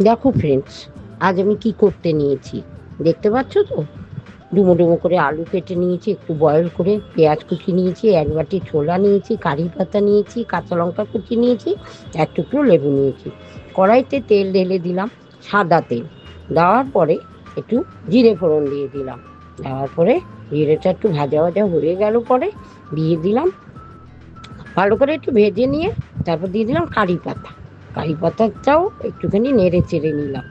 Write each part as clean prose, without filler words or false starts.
দেখো ফ্রেন্ডস, আজ আমি কি করতে নিয়েছি দেখতে পাচ্ছ তো। ডুমো ডুমো করে আলু কেটে নিয়েছি, একটু বয়েল করে পেঁয়াজ কুচি নিয়েছি, এক বাটি ছোলা নিয়েছি, কারি পাতা নিয়েছি, কাঁচা লঙ্কা কুচি নিয়েছি, এক টুকরো লেবু নিয়েছি। কড়াইতে তেল ঢেলে দিলাম, সাদা তেল। দেওয়ার পরে একটু জিরে ফোড়ন দিয়ে দিলাম। দেওয়ার পরে জিরেটা একটু ভাজা ভাজা হয়ে গেল পরে দিয়ে দিলাম, ভালো করে একটু ভেজে নিয়ে তারপর দিয়ে দিলাম কারি পাতা। কারি পাতাটাও একটুখানি নেড়ে চেড়ে নিলাম।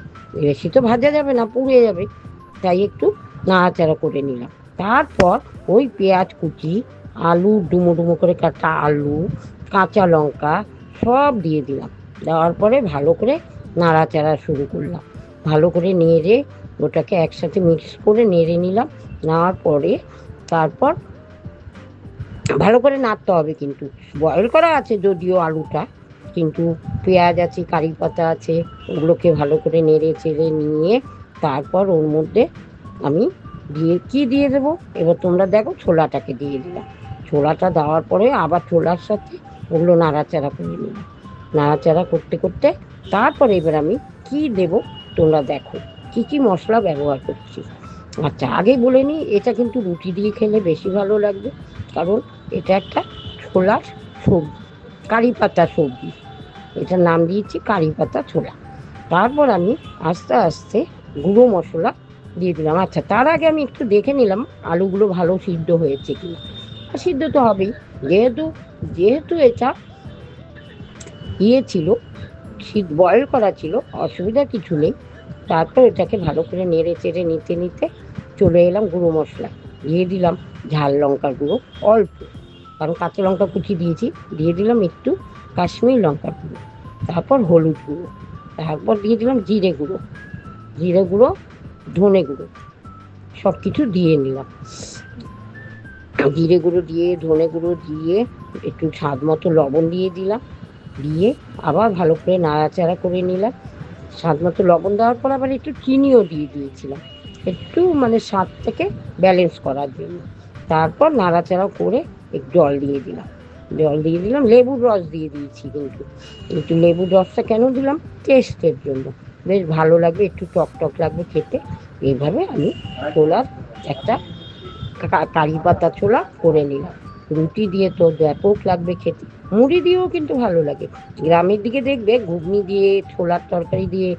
বেশি তো ভাজা যাবে না, পুড়ে যাবে, তাই একটু নাড়াচাড়া করে নিলাম। তারপর ওই পেঁয়াজ কুচি, আলু ডুমো ডুমো করে কাটা আলু, কাঁচা লঙ্কা সব দিয়ে দিলাম। দেওয়ার পরে ভালো করে নাড়াচাড়া শুরু করলাম। ভালো করে নেড়ে ওটাকে একসাথে মিক্স করে নেড়ে নিলাম। নেওয়ার পরে তারপর ভালো করে নাড়তে হবে, কিন্তু বয়েল করা আছে যদিও আলুটা, কিন্তু পেঁয়াজ আছে, কারি পাতা আছে, ওগুলোকে ভালো করে নেড়ে চেড়ে নিয়ে তারপর ওর মধ্যে আমি দিয়ে দেবো। এবার তোমরা দেখো, ছোলাটাকে দিয়ে দিলাম। ছোলাটা দেওয়ার পরে আবার ছোলার সাথে ওগুলো নাড়াচাড়া করে নিলাম। নাড়াচাড়া করতে করতে তারপরে এবার আমি কি দেবো তোমরা দেখো, কি কি মশলা ব্যবহার করছি। আচ্ছা, আগে বলে নিই, এটা কিন্তু রুটি দিয়ে খেলে বেশি ভালো লাগবে, কারণ এটা একটা ছোলার সবজি, কারি পাতা সবজি। এটার নাম দিয়েছি কারি পাতা ছোলা। তারপর আমি আস্তে আস্তে গুঁড়ো মশলা দিয়ে দিলাম। আচ্ছা, তার আগে আমি একটু দেখে নিলাম আলুগুলো ভালো সিদ্ধ হয়েছে কিনা। সিদ্ধ তো হবেই, যেহেতু যেহেতু এটা ছিল, বয়েল করা ছিল, অসুবিধা কিছু নেই। তারপর এটাকে ভালো করে নেড়ে চেড়ে নিতে নিতে চলে এলাম গুঁড়ো মশলা। দিয়ে দিলাম ঝাল লঙ্কার গুঁড়ো অল্প, কারণ কাঁচা লঙ্কা কুচি দিয়েছি। দিয়ে দিলাম একটু কাশ্মীর লঙ্কার গুঁড়ো, তারপর হলুদ গুঁড়ো, তারপর দিয়ে দিলাম জিরে গুঁড়ো, জিরে গুঁড়ো, ধনে গুঁড়ো, সব কিছু দিয়ে নিলাম। জিরে গুঁড়ো দিয়ে ধনে গুঁড়ো দিয়ে একটু স্বাদ মতো লবণ দিয়ে দিলাম। দিয়ে আবার ভালো করে নাড়াচাড়া করে নিলাম। স্বাদ মতো লবণ দেওয়ার পর আবার একটু চিনিও দিয়ে দিয়েছিলাম, একটু মানে স্বাদটাকে ব্যালেন্স করার জন্য। তারপর নাড়াচাড়া করে একটু জল দিয়ে দিলাম, লেবুর রস দিয়ে দিয়েছি। কিন্তু একটু লেবুর রসটা কেন দিলাম? টেস্টের জন্য, বেশ ভালো লাগবে, একটু টক টক লাগবে খেতে। এইভাবে আমি ছোলার একটা কারি পাতা ছোলা করে নিলাম। রুটি দিয়ে তো ব্যাপক লাগবে খেতে, মুড়ি দিয়েও কিন্তু ভালো লাগে। গ্রামের দিকে দেখবে ঘুগনি দিয়ে, ছোলার তরকারি দিয়ে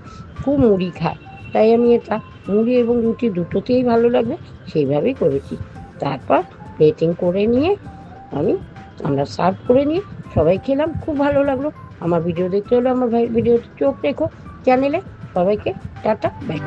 খুব মুড়ি খায়, তাই আমি এটা মুড়ি এবং রুটি দুটোতেই ভালো লাগবে, সেইভাবেই করেছি। তারপর প্লেটিং করে নিয়ে আমরা সার্ভ করে নিয়ে সবাই খেলাম, খুব ভালো লাগলো। আমার ভিডিও দেখতে হলে আমার ভিডিওতে চোখ রেখো চ্যানেলে। সবাইকে টাটা, বাই।